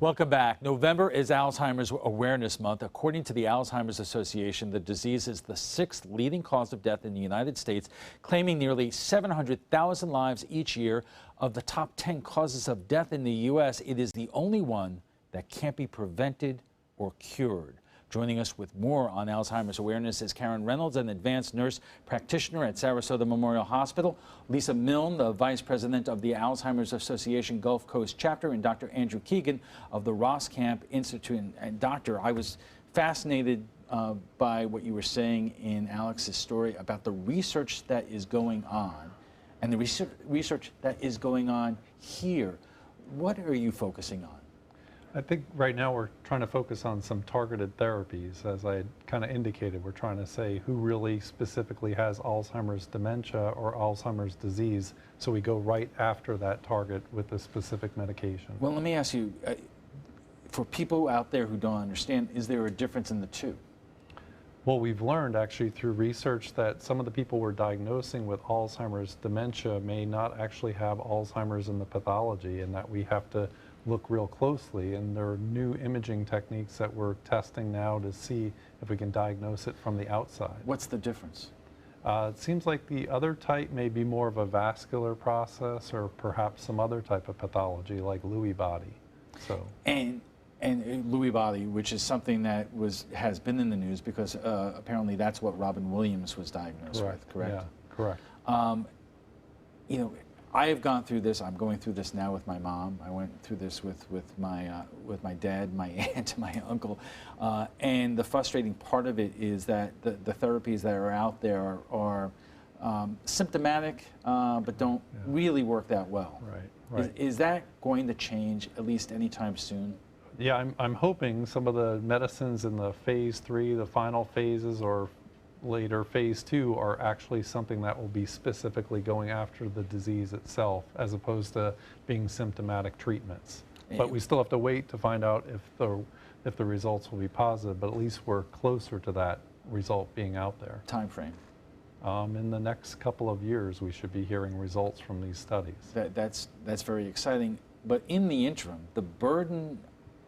Welcome back. November is Alzheimer's Awareness Month. According to the Alzheimer's Association, the disease is the 6th leading cause of death in the United States, claiming nearly 700,000 lives each year. Of the top 10 causes of death in the U.S., it is the only one that can't be prevented or cured. Joining us with more on Alzheimer's awareness is Karen Reynolds, an advanced nurse practitioner at Sarasota Memorial Hospital, Lisa Milne, the vice president of the Alzheimer's Association Gulf Coast chapter, and Dr. Andrew Keegan of the Roskamp Institute. And Doctor, I was fascinated by what you were saying in Alex's story about the research that is going on and the research that is going on here. What are you focusing on? I think right now we're trying to focus on some targeted therapies. As I kind of indicated, we're trying to say who really specifically has Alzheimer's dementia or Alzheimer's disease, so we go right after that target with a specific medication. Well, let me ask you, for people out there who don't understand, is there a difference in the two? Well, we've learned actually through research that some of the people we're diagnosing with Alzheimer's dementia may not actually have Alzheimer's in the pathology, and that we have to look real closely, and there are new imaging techniques that we're testing now to see if we can diagnose it from the outside. What's the difference? It seems like the other type may be more of a vascular process or perhaps some other type of pathology like Lewy body. So. And Lewy body, which is something that has been in the news because apparently that's what Robin Williams was diagnosed with, correct? Yeah, correct. You know, I have gone through this. I'm going through this now with my mom. I went through this with my dad, my aunt, my uncle, and the frustrating part of it is that the therapies that are out there are symptomatic, but don't really work that well. Right. Is that going to change at least anytime soon? Yeah, I'm hoping some of the medicines in the phase 3, the final phases, or later phase 2 are actually something that will be specifically going after the disease itself as opposed to being symptomatic treatments. But we still have to wait to find out if the results will be positive, but at least we're closer to that result being out there. Time frame? In the next couple of years we should be hearing results from these studies. That's very exciting. But in the interim, the burden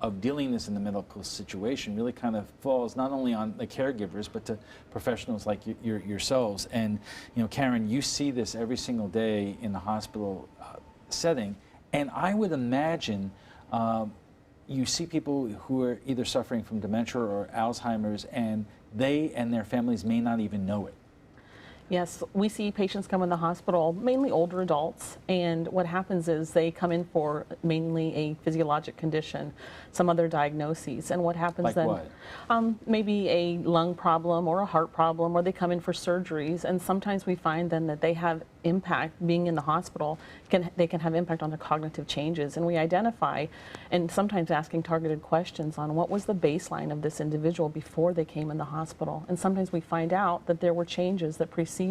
of dealing this in the medical situation really kind of falls not only on the caregivers but to professionals like yourselves. And you know, Karen, you see this every single day in the hospital setting, and I would imagine you see people who are either suffering from dementia or Alzheimer's, and they and their families may not even know it. Yes, we see patients come in the hospital, mainly older adults, and what happens is they come in for mainly a physiologic condition, some other diagnoses, and what happens like then, what? Maybe a lung problem or a heart problem, or they come in for surgeries, and sometimes we find then that they have impact, being in the hospital, they can have impact on their cognitive changes, and we identify, and sometimes asking targeted questions on what was the baseline of this individual before they came in the hospital, and sometimes we find out that there were changes that preceded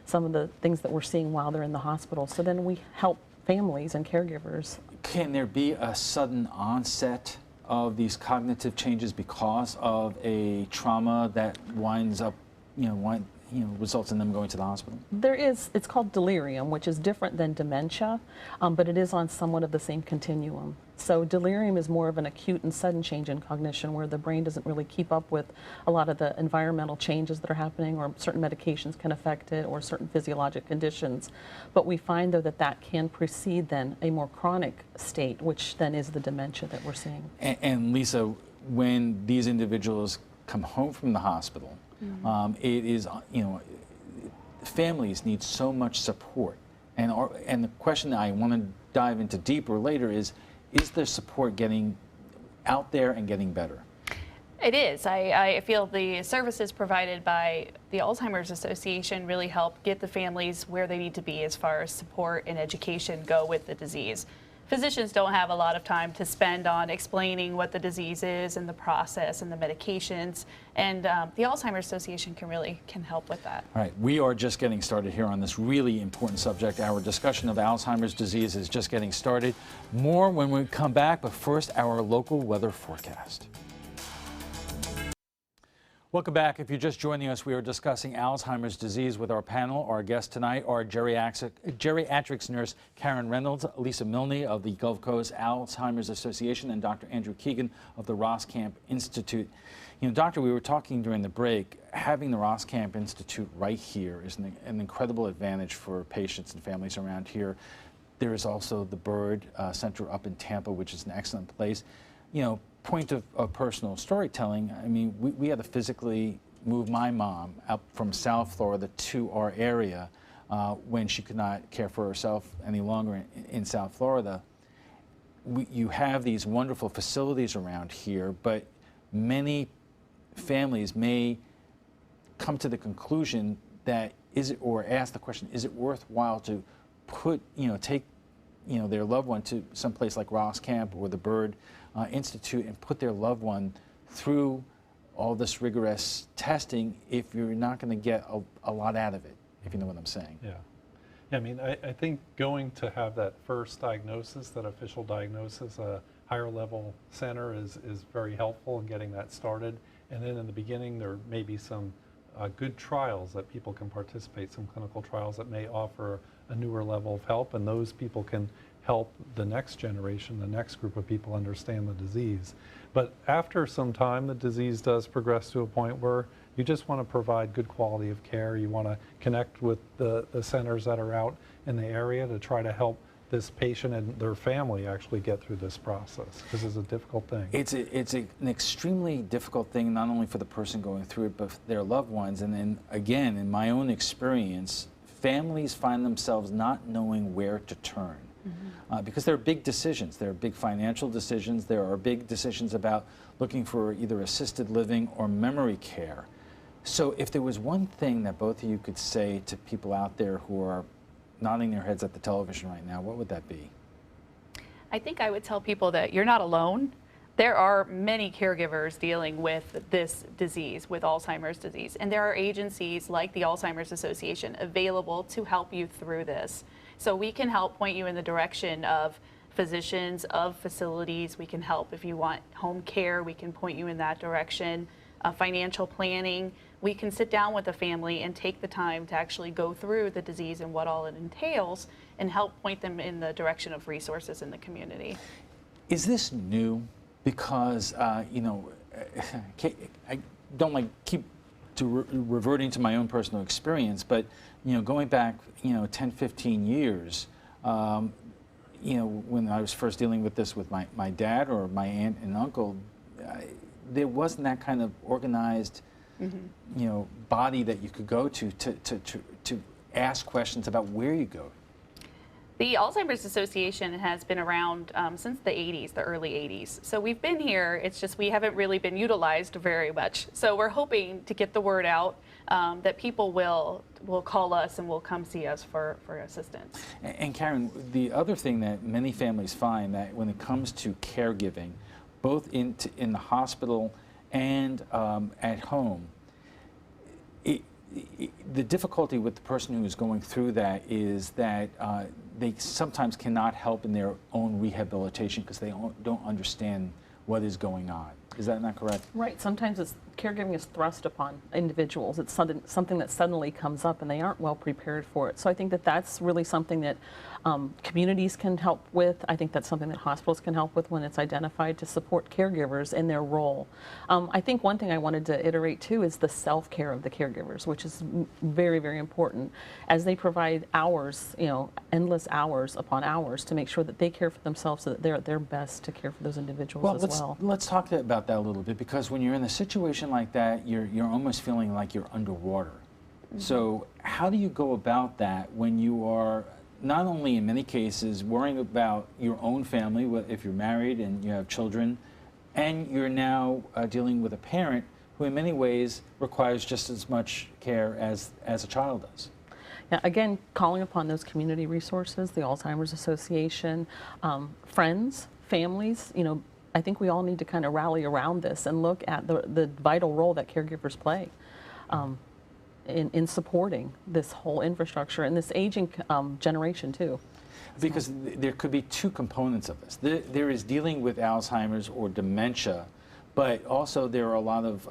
some of the things that we're seeing while they're in the hospital. So then we help families and caregivers. Can there be a sudden onset of these cognitive changes because of a trauma that winds up, results in them going to the hospital? There is, it's called delirium, which is different than dementia, but it is on somewhat of the same continuum. So delirium is more of an acute and sudden change in cognition where the brain doesn't really keep up with a lot of the environmental changes that are happening, or certain medications can affect it, or certain physiologic conditions. But we find though that can precede then a more chronic state, which then is the dementia that we're seeing. And Lisa, when these individuals come home from the hospital, it is, families need so much support. And the question that I want to dive into deeper later is their support getting out there and getting better? It is. I feel the services provided by the Alzheimer's Association really help get the families where they need to be as far as support and education go with the disease. Physicians don't have a lot of time to spend on explaining what the disease is and the process and the medications, and the Alzheimer's Association can help with that. All right, we are just getting started here on this really important subject. Our discussion of Alzheimer's disease is just getting started. More when we come back, but first, our local weather forecast. Welcome back. If you're just joining us, we are discussing Alzheimer's disease with our panel. Our guests tonight are geriatrics nurse Karen Reynolds, Lisa Milne of the Gulf Coast Alzheimer's Association, and Dr. Andrew Keegan of the Roskamp Institute. You know, Doctor, we were talking during the break, having the Roskamp Institute right here is an incredible advantage for patients and families around here. There is also the Bird Center up in Tampa, which is an excellent place. You know, point of personal storytelling, I mean, we had to physically move my mom up from South Florida to our area when she could not care for herself any longer in South Florida. You have these wonderful facilities around here, but many families may come to the conclusion that or ask the question, is it worthwhile to take their loved one to some place like Roskamp or the Bird Institute and put their loved one through all this rigorous testing if you're not going to get a lot out of it, if you know what I'm saying. Yeah. I mean, I think going to have that first diagnosis, that official diagnosis, a higher level center is very helpful in getting that started. And then in the beginning, there may be some good trials that people can participate, some clinical trials that may offer a newer level of help, and those people can help the next generation, the next group of people understand the disease. But after some time, the disease does progress to a point where you just want to provide good quality of care. You want to connect with the centers that are out in the area to try to help this patient and their family actually get through this process, because it's a difficult thing. It's an extremely difficult thing, not only for the person going through it, but for their loved ones. And then again, in my own experience, families find themselves not knowing where to turn. Because there are big decisions. There are big financial decisions. There are big decisions about looking for either assisted living or memory care. So if there was one thing that both of you could say to people out there who are nodding their heads at the television right now, what would that be? I think I would tell people that you're not alone. There are many caregivers dealing with this disease, with Alzheimer's disease, and there are agencies like the Alzheimer's Association available to help you through this. So we can help point you in the direction of physicians, of facilities. We can help if you want home care. We can point you in that direction. Financial planning. We can sit down with a family and take the time to actually go through the disease and what all it entails and help point them in the direction of resources in the community. Is this new? Because, I don't like keep reverting to my own personal experience, but, going back, 10, 15 years, when I was first dealing with this with my dad or my aunt and uncle, there wasn't that kind of organized, body that you could go to ask questions about where you go. The Alzheimer's Association has been around since the 80s, the early 80s. So we've been here, it's just we haven't really been utilized very much. So we're hoping to get the word out that people will call us and will come see us for assistance. And Karen, the other thing that many families find that when it comes to caregiving, both in the hospital and at home, the difficulty with the person who is going through that is that they sometimes cannot help in their own rehabilitation because they don't understand what is going on. Is that not correct? Right. Sometimes caregiving is thrust upon individuals. It's something that suddenly comes up and they aren't well prepared for it. So I think that that's really something that communities can help with. I think that's something that hospitals can help with when it's identified to support caregivers in their role. I think one thing I wanted to iterate too is the self-care of the caregivers, which is very, very important as they provide hours, endless hours upon hours to make sure that they care for themselves so that they're at their best to care for those individuals as well. Let's talk about that a little bit, because when you're in a situation like that, you're almost feeling like you're underwater. Mm-hmm. So how do you go about that when you are not only in many cases worrying about your own family, if you're married and you have children, and you're now dealing with a parent who in many ways requires just as much care as a child does? Yeah, again, calling upon those community resources, the Alzheimer's Association, friends, families, I think we all need to kind of rally around this and look at the vital role that caregivers play in supporting this whole infrastructure and this aging generation too. Because there could be two components of this. There is dealing with Alzheimer's or dementia, but also there are a lot of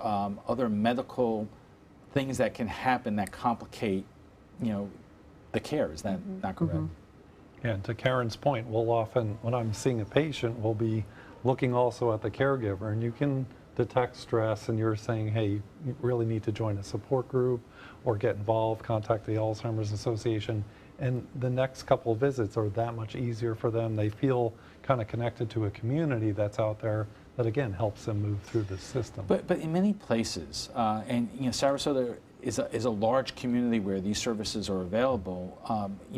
other medical things that can happen that complicate, the care. Is that not correct? Yeah, and to Karen's point, we'll often, when I'm seeing a patient, we'll be looking also at the caregiver, and you can detect stress, and you're saying, hey, you really need to join a support group or get involved, contact the Alzheimer's Association, and the next couple of visits are that much easier for them. They feel kind of connected to a community that's out there that, again, helps them move through the system. But in many places, and Sarasota is a large community where these services are available.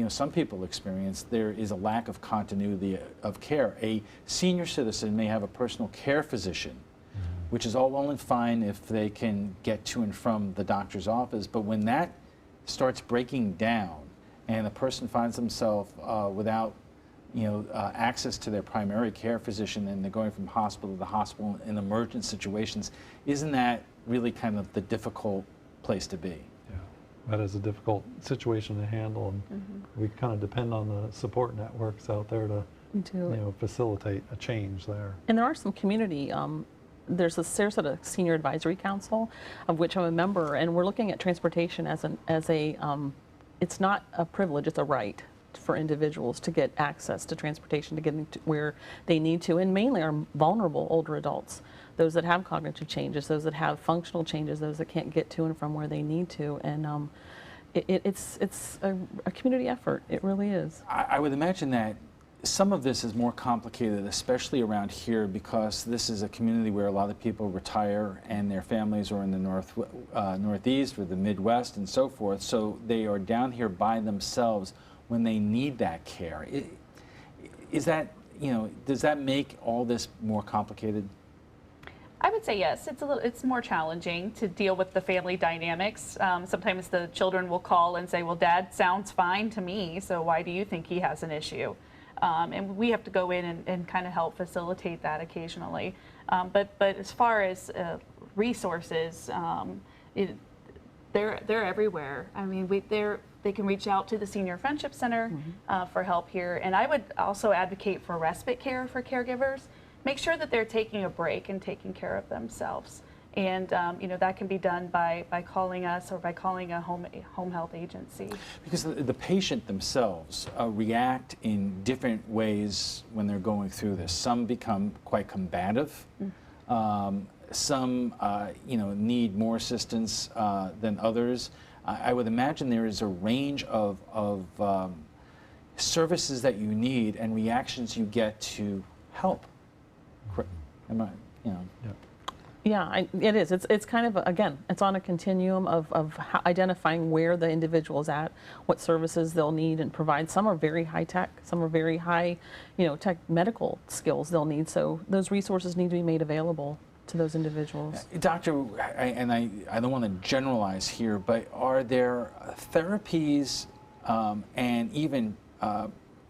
Some people experience there is a lack of continuity of care. A senior citizen may have a personal care physician, which is all well and fine if they can get to and from the doctor's office. But when that starts breaking down and a person finds themselves without access to their primary care physician, and they're going from hospital to hospital in emergent situations, isn't that really kind of the difficult place to be? Yeah, that is a difficult situation to handle, and we kind of depend on the support networks out there to facilitate a change there. And there are some community, there's the Sarasota Senior Advisory Council, of which I'm a member, and we're looking at transportation as it's not a privilege, it's a right for individuals to get access to transportation, to get into where they need to, and mainly are vulnerable older adults, those that have cognitive changes, those that have functional changes, those that can't get to and from where they need to, and it's a community effort. It really is. I would imagine that some of this is more complicated, especially around here, because this is a community where a lot of people retire and their families are in the Northeast or the Midwest and so forth, so they are down here by themselves when they need that care. Is that, does that make all this more complicated? I would say yes. It's more challenging to deal with the family dynamics. Sometimes the children will call and say, well, Dad sounds fine to me, so why do you think he has an issue? And we have to go in and kind of help facilitate that occasionally. But as far as resources, they're everywhere. I mean, they can reach out to the Senior Friendship Center for help here. And I would also advocate for respite care for caregivers. Make sure that they're taking a break and taking care of themselves. And that can be done by calling us or by calling a home health agency. Because the patient themselves react in different ways when they're going through this. Some become quite combative. Some need more assistance than others. I would imagine there is a range of services that you need and reactions you get to help. Am I, Yeah. Yeah, it is. It's kind of, again, it's on a continuum of identifying where the individual is at, what services they'll need and provide. Some are very high tech, some are very high, tech medical skills they'll need. So those resources need to be made available to those individuals. Doctor, I don't want to generalize here, but are there therapies and even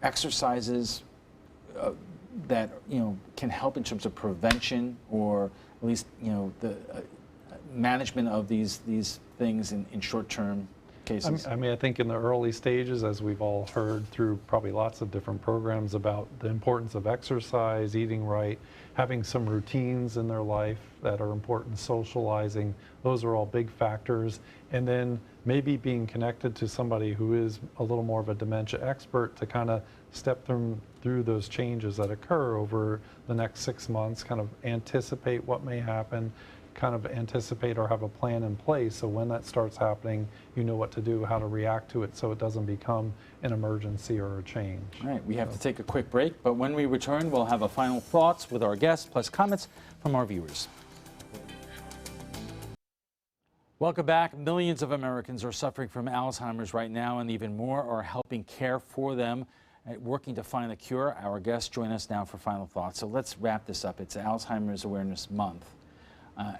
exercises that can help in terms of prevention, or at least the management of these things in short-term cases? I mean, I think in the early stages, as we've all heard through probably lots of different programs about the importance of exercise, eating right, having some routines in their life that are important, socializing, those are all big factors. And then maybe being connected to somebody who is a little more of a dementia expert to kind of step them through those changes that occur over the next 6 months, kind of anticipate what may happen, kind of anticipate or have a plan in place, so when that starts happening, you know what to do, how to react to it, so it doesn't become an emergency or a change. All right, we have to take a quick break, but when we return, we'll have a final thoughts with our guests, plus comments from our viewers. Welcome back. Millions of Americans are suffering from Alzheimer's right now, and even more are helping care for them, working to find a cure. Our guests join us now for final thoughts. So let's wrap this up. It's Alzheimer's Awareness Month.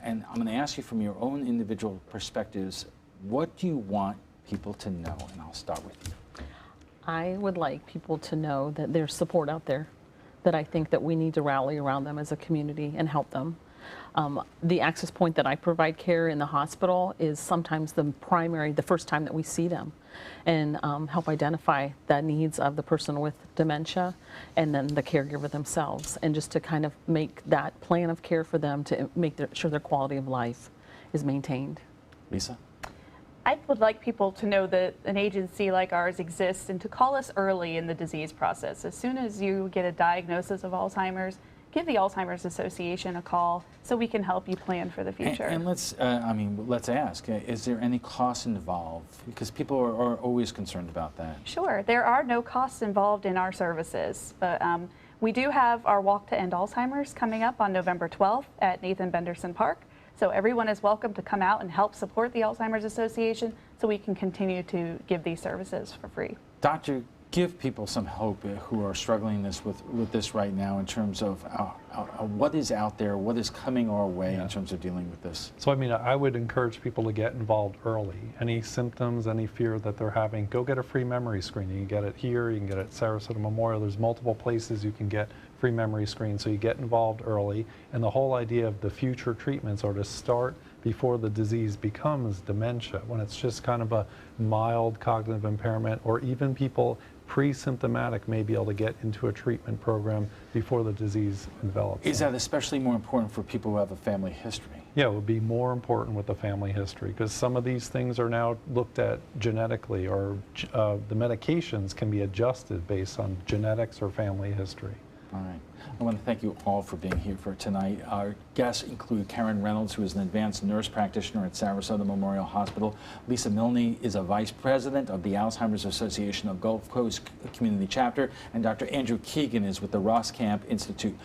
And I'm going to ask you from your own individual perspectives, what do you want people to know? And I'll start with you. I would like people to know that there's support out there, that I think that we need to rally around them as a community and help them. The access point that I provide care in the hospital is sometimes the first time that we see them, and help identify the needs of the person with dementia and then the caregiver themselves, and just to kind of make that plan of care for them to make sure their quality of life is maintained. Lisa? I would like people to know that an agency like ours exists and to call us early in the disease process. As soon as you get a diagnosis of Alzheimer's, give the Alzheimer's Association a call so we can help you plan for the future. And let's ask, is there any cost involved? Because people are always concerned about that. Sure, there are no costs involved in our services, but we do have our Walk to End Alzheimer's coming up on November 12th at Nathan Benderson Park. So everyone is welcome to come out and help support the Alzheimer's Association so we can continue to give these services for free. Doctor, give people some hope who are struggling with this right now in terms of what is out there, what is coming our way in terms of dealing with this. So I mean, I would encourage people to get involved early. Any symptoms, any fear that they're having, go get a free memory screen. You can get it here, you can get it at Sarasota Memorial. There's multiple places you can get free memory screen, so you get involved early. And the whole idea of the future treatments are to start before the disease becomes dementia, when it's just kind of a mild cognitive impairment, or even people pre-symptomatic may be able to get into a treatment program before the disease develops. Is that especially more important for people who have a family history? Yeah, it would be more important with the family history, because some of these things are now looked at genetically, or the medications can be adjusted based on genetics or family history. All right. I want to thank you all for being here for tonight. Our guests include Karen Reynolds, who is an advanced nurse practitioner at Sarasota Memorial Hospital. Lisa Milne is a vice president of the Alzheimer's Association of Gulf Coast Community Chapter. And Dr. Andrew Keegan is with the Ross Camp Institute.